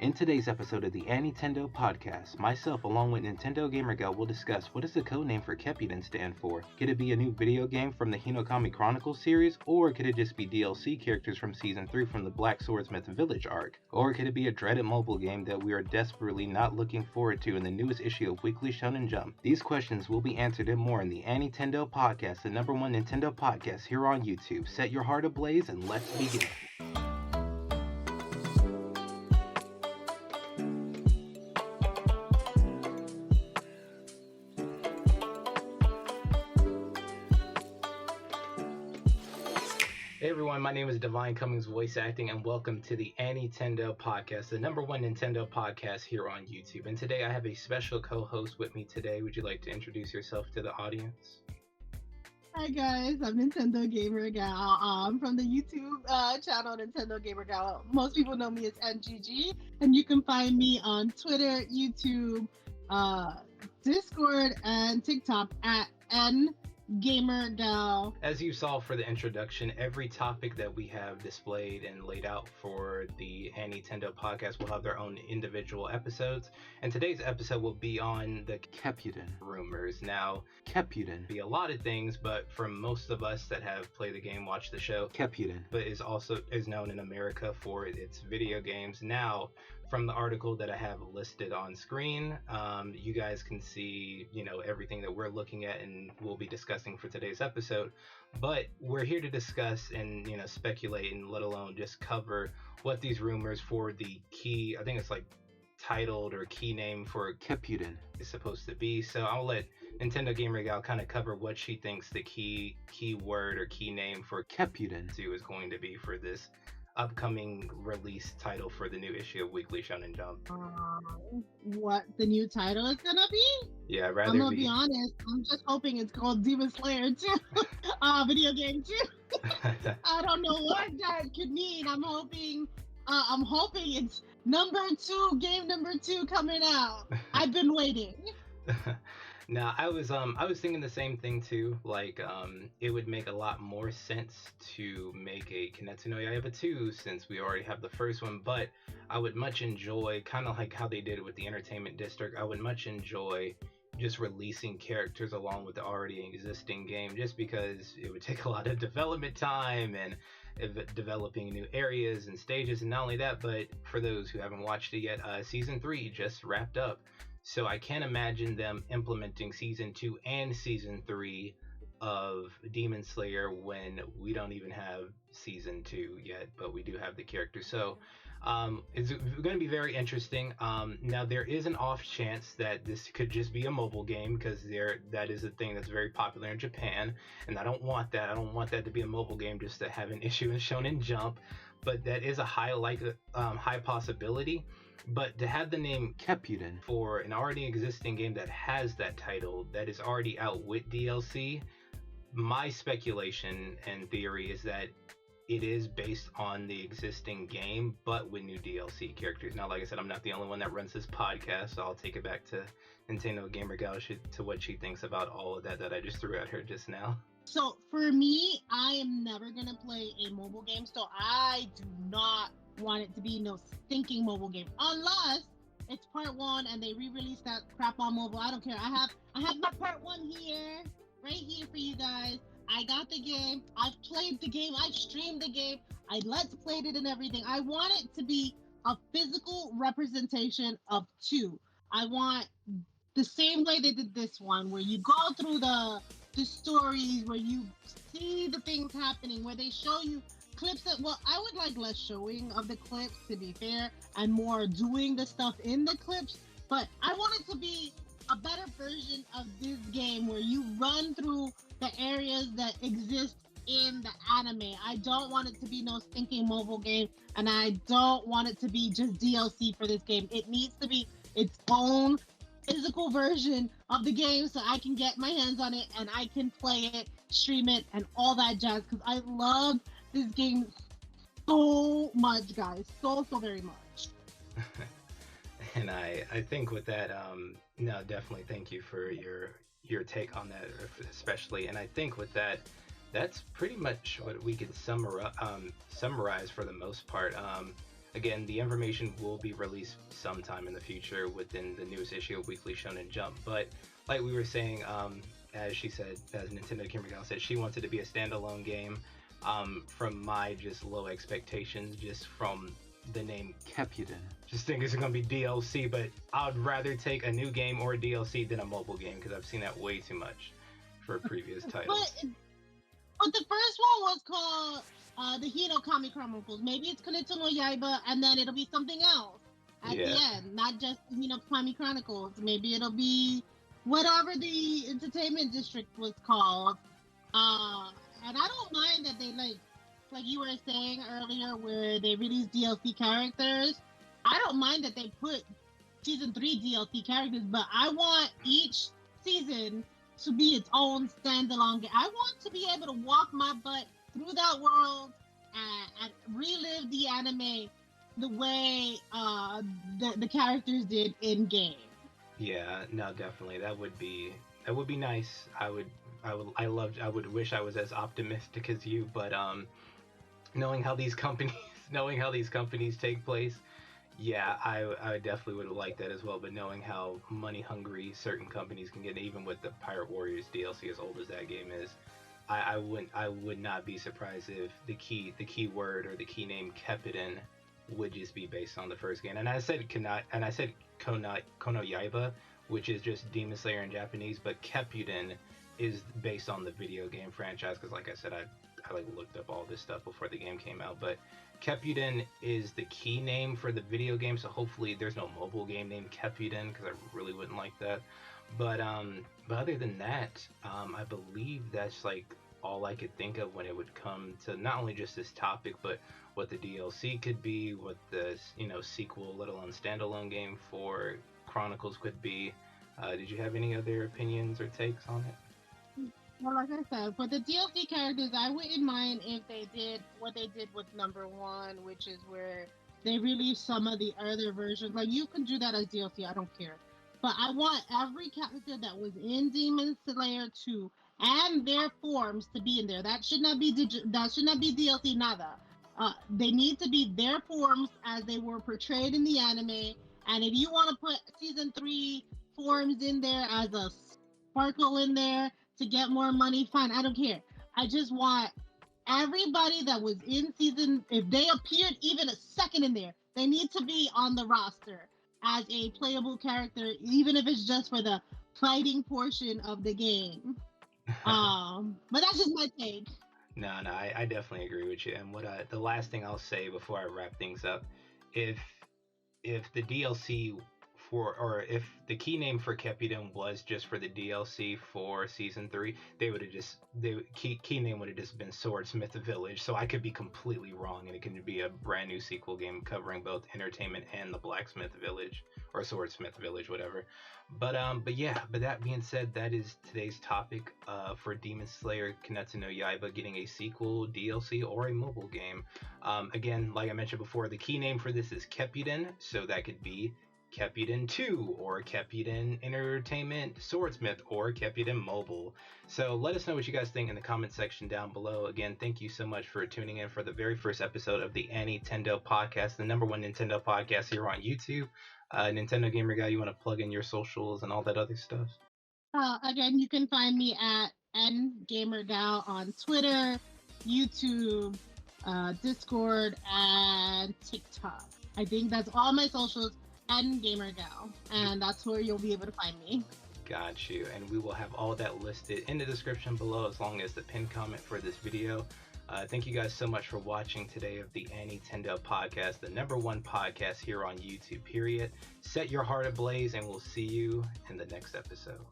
In today's episode of the AniTendo podcast, myself along with Nintendo Gamer Gal will discuss what does the codename for Kepuden stand for? Could it be a new video game from the Hinokami Chronicles series, or could it just be DLC characters from Season 3 from the Black Swordsmith Village arc? Or could it be a dreaded mobile game that we are desperately not looking forward to in the newest issue of Weekly Shonen Jump? These questions will be answered and more in the AniTendo podcast, the #1 Nintendo podcast here on YouTube. Set your heart ablaze and let's begin. Hey everyone, my name is Divine Cummings Voice Acting, and welcome to the AniTendo podcast, the #1 Nintendo podcast here on YouTube. And today I have a special co-host with me today. Would you like to introduce yourself to the audience? Hi guys, I'm Nintendo Gamer Gal. I'm from the YouTube channel Nintendo Gamer Gal. Most people know me as NGG, and you can find me on Twitter, YouTube, Discord, and TikTok at NGamerGal. As you saw for the introduction, every topic that we have displayed and laid out for the AniTendo podcast will have their own individual episodes. And today's episode will be on the Kepuden rumors. Now, Kepuden be a lot of things, but for most of us that have played the game, watched the show, Kepuden is known in America for its video games. Now, from the article that I have listed on screen, you guys can see, everything that we're looking at and we'll be discussing for today's episode. But we're here to discuss and, speculate and let alone just cover what these rumors for the key, I think it's like titled or key name for Kepuden is supposed to be. So I'll let Nintendo Gamer Gal kind of cover what she thinks the key word or key name for Kepuden is going to be for this upcoming release title for the new issue of Weekly Shonen Jump. What the new title is gonna be? Yeah, I'm gonna be honest. I'm just hoping it's called Demon Slayer 2, video game 2. I don't know what that could mean. I'm hoping it's game number 2 coming out. I've been waiting. Now, I was thinking the same thing too. It would make a lot more sense to make a Kimetsu no Yaiba 2 since we already have the first one, but I would much enjoy, kind of like how they did it with the Entertainment District, I would much enjoy just releasing characters along with the already existing game, just because it would take a lot of development time and developing new areas and stages. And not only that, but for those who haven't watched it yet, Season 3 just wrapped up. So I can't imagine them implementing Season 2 and Season 3 of Demon Slayer when we don't even have Season 2 yet, but we do have the character. So it's going to be very interesting. Now, there is an off chance that this could just be a mobile game, because that is a thing that's very popular in Japan, and I don't want that. I don't want that to be a mobile game just to have an issue in Shonen Jump, but that is a high possibility. But to have the name Kepuden for an already existing game that has that title, that is already out with DLC, my speculation and theory is that it is based on the existing game, but with new DLC characters. Now, like I said, I'm not the only one that runs this podcast, so I'll take it back to Nintendo Gamer Gal to what she thinks about all of that I just threw at her just now. So for me, I am never gonna play a mobile game, so I do not want it to be no stinking mobile game unless it's part 1 and they re-release that crap on mobile. I don't care. I have my part 1 here, right here for you guys. I got the game. I've played the game. I've streamed the game. I let's played it and everything. I want it to be a physical representation of 2. I want the same way they did this one, where you go through the stories, where you see the things happening, where they show you clips I would like less showing of the clips, to be fair, and more doing the stuff in the clips. But I want it to be a better version of this game where you run through the areas that exist in the anime. I don't want it to be no stinking mobile game, and I don't want it to be just DLC for this game. It needs to be its own physical version of the game so I can get my hands on it and I can play it, stream it, and all that jazz, because I love this game so much, guys. So very much. And I think with that, no, definitely thank you for your take on that, especially. And I think with that, that's pretty much what we could summarize for the most part. again, the information will be released sometime in the future within the newest issue of Weekly Shonen Jump. But like we were saying, as she said, as Nintendo Kimbergal said, she wants it to be a standalone game. From my just low expectations, just from the name Caputin. Just think it's going to be DLC, but I'd rather take a new game or a DLC than a mobile game because I've seen that way too much for previous titles. But the first one was called the Hinokami Chronicles. Maybe it's Kimetsu no Yaiba, and then it'll be something else at the end, not just Hinokami Chronicles. Maybe it'll be whatever the entertainment district was called. And I don't mind that they like you were saying earlier, where they release DLC characters. I don't mind that they put season 3 DLC characters, but I want each season to be its own standalone game. I want to be able to walk my butt through that world and relive the anime the way the characters did in game. Yeah, no, definitely. That would be nice. I would wish I was as optimistic as you, but knowing how these companies take place, yeah, I definitely would have liked that as well. But knowing how money hungry certain companies can get, even with the Pirate Warriors DLC, as old as that game is, I would not be surprised if the key word or the key name Kepiden would just be based on the first game. And I said Kono Yaiba, which is just Demon Slayer in Japanese, but Kepuden is based on the video game franchise, because like I said, I like looked up all this stuff before the game came out. But Kepuden is the key name for the video game, so hopefully there's no mobile game named Kepuden, because I really wouldn't like that. But other than that, I believe that's like all I could think of when it would come to not only just this topic, but what the DLC could be, what the sequel, let alone standalone game for Chronicles could be. Did you have any other opinions or takes on it? Well, like I said, for the DLC characters, I wouldn't mind if they did what they did with number 1, which is where they released some of the other versions. Like, you can do that as DLC, I don't care. But I want every character that was in Demon Slayer 2 and their forms to be in there. That should not be DLC nada. They need to be their forms as they were portrayed in the anime. And if you want to put season 3 forms in there as a sparkle in there to get more money, fine, I don't care. I just want everybody that was in season, if they appeared even a second in there, they need to be on the roster as a playable character, even if it's just for the fighting portion of the game. But that's just my take. No, I definitely agree with you. And the last thing I'll say before I wrap things up, if the DLC or if the key name for Kepiden was just for the DLC for season 3, key name would have just been Swordsmith Village. So I could be completely wrong, and it could be a brand new sequel game covering both entertainment and the Blacksmith Village or Swordsmith Village, whatever. But that being said, that is today's topic for Demon Slayer Kimetsu no Yaiba getting a sequel, DLC, or a mobile game. Again, like I mentioned before, the key name for this is Kepiden, so that could be Kepiden 2 or Kepiden Entertainment Swordsmith or Kepiden Mobile. So let us know what you guys think in the comment section down below. Again, thank you so much for tuning in for the very first episode of the AniTendo podcast, the #1 Nintendo podcast here on YouTube. Nintendo Gamer Guy, you want to plug in your socials and all that other stuff? Again, you can find me at NGamerGal on Twitter, YouTube, Discord, and TikTok. I think that's all my socials, NGamerGal, and that's where you'll be able to find me. Got you. And we will have all that listed in the description below, as long as the pinned comment for this video. Thank you guys so much for watching today of the AniTendo podcast, the #1 podcast here on YouTube, period. Set your heart ablaze, and we'll see you in the next episode.